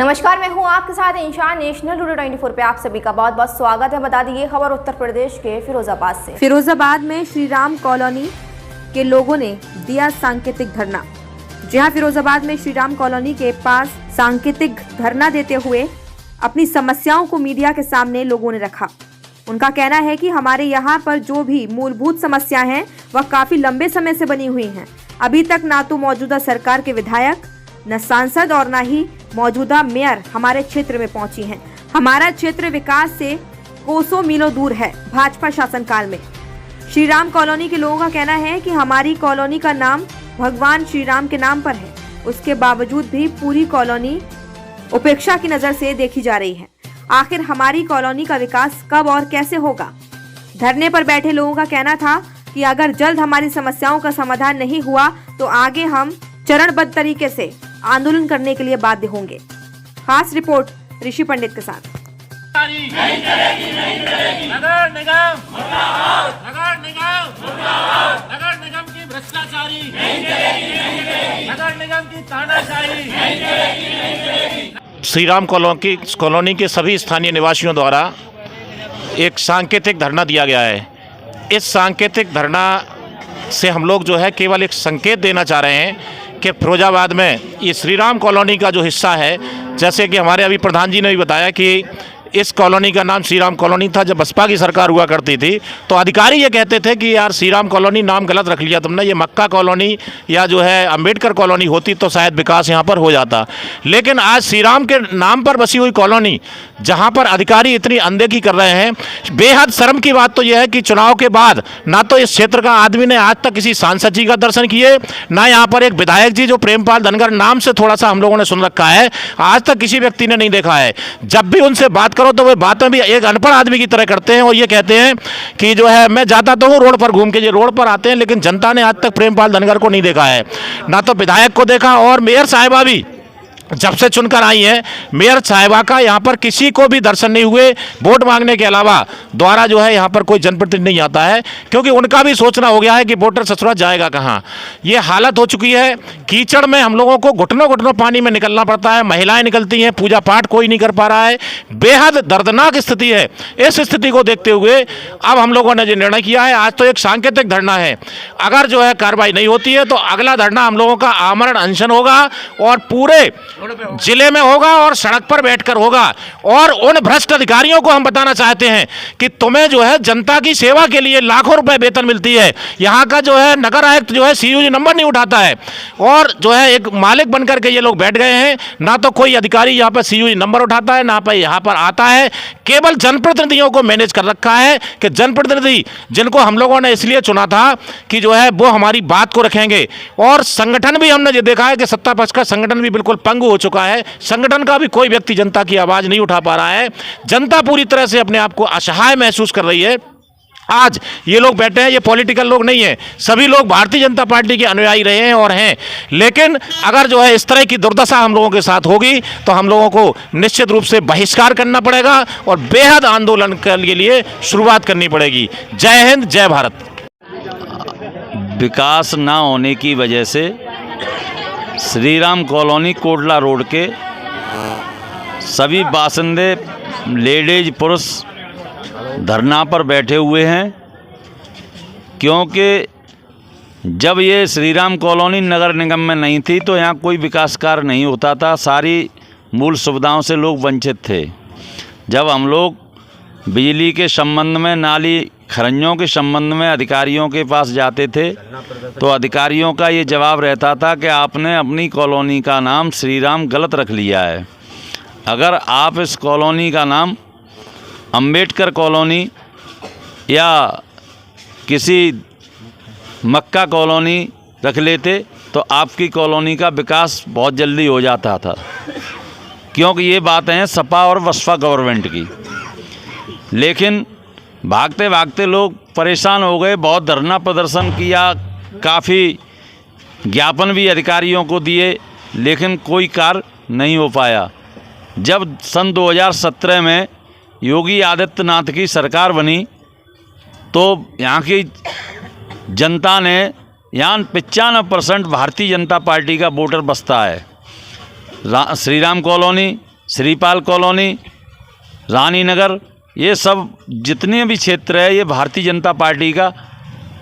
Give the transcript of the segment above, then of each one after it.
नमस्कार, मैं हूं आपके साथ इंशान। नेशनल टुडे 24 पे आप सभी का बहुत बहुत स्वागत है। बता दी ये खबर उत्तर प्रदेश के फिरोजाबाद से। फिरोजाबाद में श्री राम कॉलोनी के लोगों ने दिया सांकेतिक धरना। जी हां, फिरोजाबाद में श्री राम कॉलोनी के पास सांकेतिक धरना देते हुए अपनी समस्याओं को मीडिया के सामने लोगों ने रखा। उनका कहना है कि हमारे यहाँ पर जो भी मूलभूत समस्याएं हैं वह काफी लंबे समय से बनी हुई हैं। अभी तक ना तो मौजूदा सरकार के विधायक, न सांसद और न ही मौजूदा मेयर हमारे क्षेत्र में पहुंची हैं। हमारा क्षेत्र विकास से कोसों मीलों दूर है भाजपा शासनकाल में। श्री राम कॉलोनी के लोगों का कहना है कि हमारी कॉलोनी का नाम भगवान श्री राम के नाम पर है। उसके बावजूद भी पूरी कॉलोनी उपेक्षा की नजर से देखी जा रही है। आखिर हमारी कॉलोनी का विकास कब और कैसे होगा? धरने पर बैठे लोगों का कहना था कि अगर जल्द हमारी समस्याओं का समाधान नहीं हुआ तो आगे हम चरणबद्ध तरीके से आंदोलन करने के लिए बाध्य होंगे। खास रिपोर्ट ऋषि पंडित के साथ। नहीं चलेगी, नहीं चलेगी। नगर निगम नगर निगम की भ्रष्टाचारी नहीं चलेगी, नहीं चलेगी। नगर निगम की तानाशाही नहीं चलेगी, नहीं चलेगी। श्री राम कॉलोनी के सभी स्थानीय निवासियों द्वारा एक सांकेतिक धरना दिया गया है। इस सांकेतिक धरना से हम लोग जो है केवल एक संकेत देना चाह रहे हैं कि फिरोजाबाद में ये श्री राम कॉलोनी का जो हिस्सा है, जैसे कि हमारे अभी प्रधान जी ने भी बताया कि इस कॉलोनी का नाम श्री राम कॉलोनी था जब बसपा की सरकार हुआ करती थी, तो अधिकारी ये कहते थे कि यार श्री राम कॉलोनी नाम गलत रख लिया तुमने, ये मक्का कॉलोनी या जो है अंबेडकर कॉलोनी होती तो शायद विकास यहाँ पर हो जाता। लेकिन आज श्री राम के नाम पर बसी हुई कॉलोनी जहाँ पर अधिकारी इतनी अनदेखी कर रहे हैं, बेहद शर्म की बात तो यह है कि चुनाव के बाद ना तो इस क्षेत्र का आदमी ने आज तक किसी सांसद जी का दर्शन किए, ना यहाँ पर एक विधायक जी जो प्रेमपाल धनगर नाम से थोड़ा सा हम लोगों ने सुन रखा है, आज तक किसी व्यक्ति ने नहीं देखा है। जब भी उनसे बात करो तो वे बातें भी एक अनपढ़ आदमी की तरह करते हैं और ये कहते हैं कि जो है मैं जाता तो हूँ रोड पर घूम के, ये रोड पर आते हैं लेकिन जनता ने आज तक प्रेमपाल धनगर को नहीं देखा है, ना तो विधायक को देखा। और मेयर साहिबा भी जब से चुनकर आई हैं, मेयर साहिबा का यहाँ पर किसी को भी दर्शन नहीं हुए। वोट मांगने के अलावा द्वारा जो है यहाँ पर कोई जनप्रतिनिधि नहीं आता है, क्योंकि उनका भी सोचना हो गया है कि वोटर ससुरा जाएगा कहाँ। ये हालत हो चुकी है, कीचड़ में हम लोगों को घुटनों घुटनों पानी में निकलना पड़ता है। महिलाएं निकलती हैं, पूजा पाठ कोई नहीं कर पा रहा है, बेहद दर्दनाक स्थिति है। इस स्थिति को देखते हुए अब हम लोगों ने जो निर्णय किया है, आज तो एक सांकेतिक धरना है, अगर जो है कार्रवाई नहीं होती है तो अगला धरना हम लोगों का आमरण अनशन होगा और पूरे जिले में होगा और सड़क पर बैठकर होगा। और उन भ्रष्ट अधिकारियों को हम बताना चाहते हैं कि तुम्हें जो है जनता की सेवा के लिए लाखों रुपए वेतन मिलती है, यहाँ का जो है नगर आयुक्त जो है सीयूजी नंबर नहीं उठाता है और जो है एक मालिक बनकर के ये लोग बैठ गए हैं। ना तो कोई अधिकारी यहाँ पर सीयूजी नंबर उठाता है, ना पर यहाँ पर आता है। केवल जनप्रतिनिधियों को मैनेज कर रखा है कि जनप्रतिनिधि जिनको हम लोगों ने इसलिए चुना था कि जो है वो हमारी बात को रखेंगे। और संगठन भी हमने ये देखा है कि सत्ता पक्ष का संगठन भी बिल्कुल पंगु हो चुका है। संगठन का भी कोई व्यक्ति जनता की आवाज नहीं उठा पा रहा है। जनता पूरी तरह से अपने आप को असहाय महसूस कर रही है। आज ये लोग बैठे हैं, ये पॉलिटिकल लोग नहीं है, सभी लोग भारतीय जनता पार्टी के अनुयायी रहे हैं और हैं। लेकिन अगर जो है इस तरह की दुर्दशा हम लोगों के साथ होगी तो हम लोगों को निश्चित रूप से बहिष्कार करना पड़ेगा और बेहद आंदोलन के लिए शुरुआत करनी पड़ेगी। जय हिंद, जय भारत। विकास ना होने की वजह से श्री राम कॉलोनी कोटला रोड के सभी बासिंदे लेडीज पुरुष धरना पर बैठे हुए हैं, क्योंकि जब ये श्री राम कॉलोनी नगर निगम में नहीं थी तो यहाँ कोई विकास कार्य नहीं होता था, सारी मूल सुविधाओं से लोग वंचित थे। जब हम लोग बिजली के संबंध में, नाली खरंजों के संबंध में अधिकारियों के पास जाते थे तो अधिकारियों का ये जवाब रहता था कि आपने अपनी कॉलोनी का नाम श्री राम गलत रख लिया है। अगर आप इस कॉलोनी का नाम अंबेडकर कॉलोनी या किसी मक्का कॉलोनी रख लेते तो आपकी कॉलोनी का विकास बहुत जल्दी हो जाता था, क्योंकि ये बातें हैं सपा और बसपा गवर्नमेंट की। लेकिन भागते भागते लोग परेशान हो गए, बहुत धरना प्रदर्शन किया, काफ़ी ज्ञापन भी अधिकारियों को दिए, लेकिन कोई कार्य नहीं हो पाया। जब सन 2017 में योगी आदित्यनाथ की सरकार बनी तो यहाँ की जनता ने, यहाँ 95% भारतीय जनता पार्टी का वोटर बसता है। श्री राम कॉलोनी श्रीपाल कॉलोनी, रानी नगर, ये सब जितने भी क्षेत्र है ये भारतीय जनता पार्टी का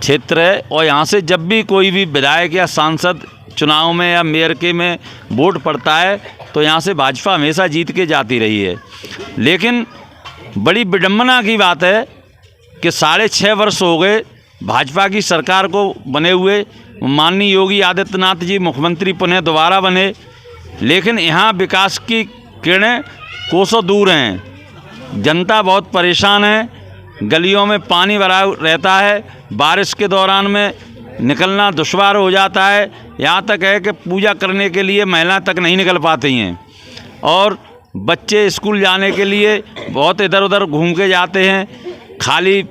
क्षेत्र है। और यहाँ से जब भी कोई भी विधायक या सांसद चुनाव में या मेयर के में वोट पड़ता है तो यहाँ से भाजपा हमेशा जीत के जाती रही है। लेकिन बड़ी विडंबना की बात है कि 6.5 वर्ष हो गए भाजपा की सरकार को बने हुए। माननीय योगी आदित्यनाथ जी मुख्यमंत्री पुनः दोबारा बने, लेकिन यहाँ विकास की किरणें कोसों दूर हैं। जनता बहुत परेशान है, गलियों में पानी भरा रहता है, बारिश के दौरान में निकलना दुश्वार हो जाता है। यहाँ तक है कि पूजा करने के लिए महिलाएं तक नहीं निकल पाती हैं और बच्चे स्कूल जाने के लिए बहुत इधर उधर घूम के जाते हैं, खाली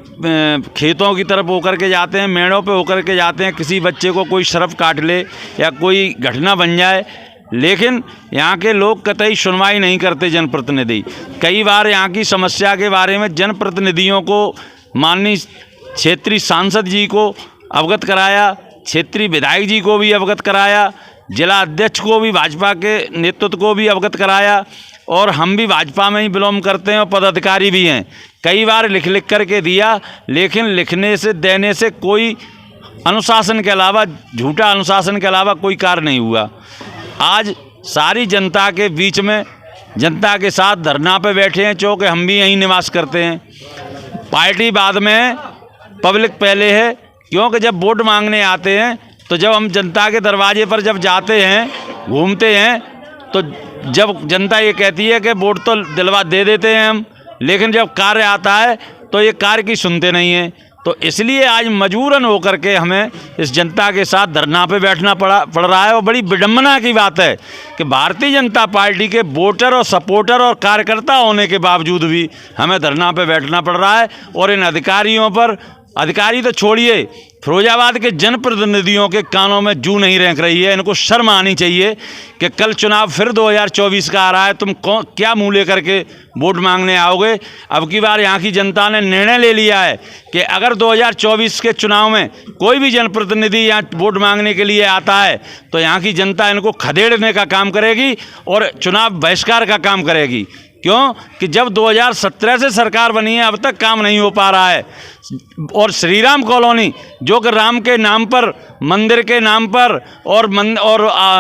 खेतों की तरफ होकर के जाते हैं, मेड़ों पे होकर के जाते हैं। किसी बच्चे को कोई शर्फ काट ले या कोई घटना बन जाए, लेकिन यहाँ के लोग कतई सुनवाई नहीं करते जनप्रतिनिधि। कई बार यहाँ की समस्या के बारे में जनप्रतिनिधियों को माननीय क्षेत्रीय सांसद जी को अवगत कराया, क्षेत्रीय विधायक जी को भी अवगत कराया, जिला अध्यक्ष को भी, भाजपा के नेतृत्व को भी अवगत कराया। और हम भी भाजपा में ही बिलोंग करते हैं और पदाधिकारी भी हैं। कई बार लिख करके दिया, लेकिन लिखने से देने से कोई अनुशासन के अलावा, झूठा अनुशासन के अलावा कोई कार्य नहीं हुआ। आज सारी जनता के बीच में जनता के साथ धरना पे बैठे हैं, चूँकि हम भी यहीं निवास करते हैं। पार्टी बाद में है, पब्लिक पहले है, क्योंकि जब वोट मांगने आते हैं तो जब हम जनता के दरवाजे पर जब जाते हैं, घूमते हैं, तो जब जनता ये कहती है कि वोट तो दिलवा दे देते हैं हम, लेकिन जब कार्य आता है तो ये कार्य की सुनते नहीं हैं। तो इसलिए आज मजबूरन होकर के हमें इस जनता के साथ धरना पे बैठना पड़ रहा है। और बड़ी विडंबना की बात है कि भारतीय जनता पार्टी के वोटर और सपोर्टर और कार्यकर्ता होने के बावजूद भी हमें धरना पे बैठना पड़ रहा है। और इन अधिकारियों पर, अधिकारी तो छोड़िए, फिरोजाबाद के जनप्रतिनिधियों के कानों में जू नहीं रेंक रही है। इनको शर्म आनी चाहिए कि कल चुनाव फिर 2024 का आ रहा है, तुम क्या मुँह लेकर के वोट मांगने आओगे। अब की बार यहाँ की जनता ने निर्णय ले लिया है कि अगर 2024 के चुनाव में कोई भी जनप्रतिनिधि यहाँ वोट मांगने के लिए आता है तो यहाँ की जनता इनको खदेड़ने का काम करेगी और चुनाव बहिष्कार का काम करेगी। क्यों कि जब 2017 से सरकार बनी है अब तक काम नहीं हो पा रहा है। और श्रीराम कॉलोनी जो कि राम के नाम पर, मंदिर के नाम पर और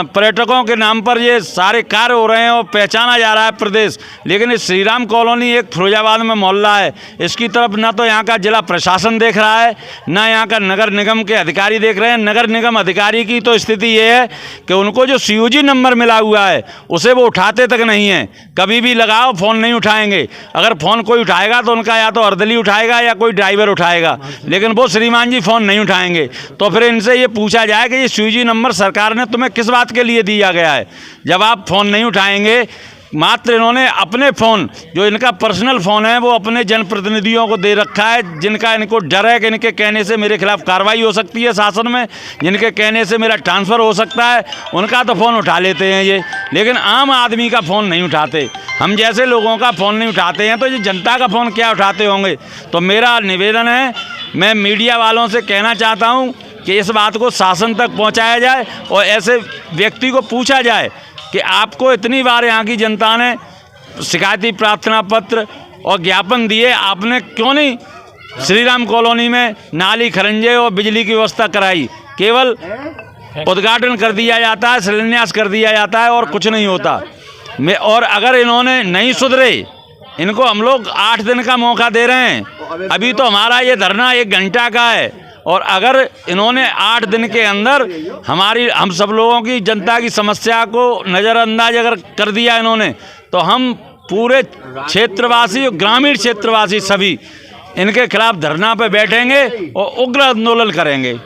पर्यटकों के नाम पर ये सारे कार्य हो रहे हैं और पहचाना जा रहा है प्रदेश, लेकिन इस श्रीराम कॉलोनी एक फिरोजाबाद में मोहल्ला है, इसकी तरफ ना तो यहाँ का जिला प्रशासन देख रहा है, ना यहाँ का नगर निगम के अधिकारी देख रहे हैं। नगर निगम अधिकारी की तो स्थिति ये है कि उनको जो CUG नंबर मिला हुआ है उसे वो उठाते तक नहीं है। कभी भी लगाओ फ़ोन नहीं उठाएंगे, अगर फ़ोन कोई उठाएगा तो उनका या तो अर्दली उठाएगा या कोई ड्राइवर उठाएगा, लेकिन वो श्रीमान जी फ़ोन नहीं उठाएंगे। तो फिर इनसे ये पूछा जाए कि ये CUG नंबर सरकार ने तुम्हें किस बात के लिए दिया गया है, जब आप फ़ोन नहीं उठाएंगे। मात्र इन्होंने अपने फ़ोन, जो इनका पर्सनल फ़ोन है, वो अपने जनप्रतिनिधियों को दे रखा है, जिनका इनको डर है कि इनके कहने से मेरे खिलाफ कार्रवाई हो सकती है शासन में, जिनके कहने से मेरा ट्रांसफ़र हो सकता है, उनका तो फ़ोन उठा लेते हैं ये, लेकिन आम आदमी का फ़ोन नहीं उठाते। हम जैसे लोगों का फ़ोन नहीं उठाते हैं तो ये जनता का फ़ोन क्या उठाते होंगे। तो मेरा निवेदन है, मैं मीडिया वालों से कहना चाहता हूँ कि इस बात को शासन तक पहुँचाया जाए और ऐसे व्यक्ति को पूछा जाए कि आपको इतनी बार यहाँ की जनता ने शिकायती प्रार्थना पत्र और ज्ञापन दिए, आपने क्यों नहीं श्रीराम कॉलोनी में नाली, खरंजे और बिजली की व्यवस्था कराई। केवल उद्घाटन कर दिया जाता है, शिलान्यास कर दिया जाता है और कुछ नहीं होता। और अगर इन्होंने नहीं सुधरे, इनको हम लोग 8 दिन का मौका दे रहे हैं। अभी तो हमारा ये धरना 1 घंटा का है, और अगर इन्होंने 8 दिन के अंदर हम सब लोगों की, जनता की समस्या को नज़रअंदाज अगर कर दिया इन्होंने, तो हम पूरे क्षेत्रवासी, ग्रामीण क्षेत्रवासी सभी इनके खिलाफ धरना पे बैठेंगे और उग्र आंदोलन करेंगे।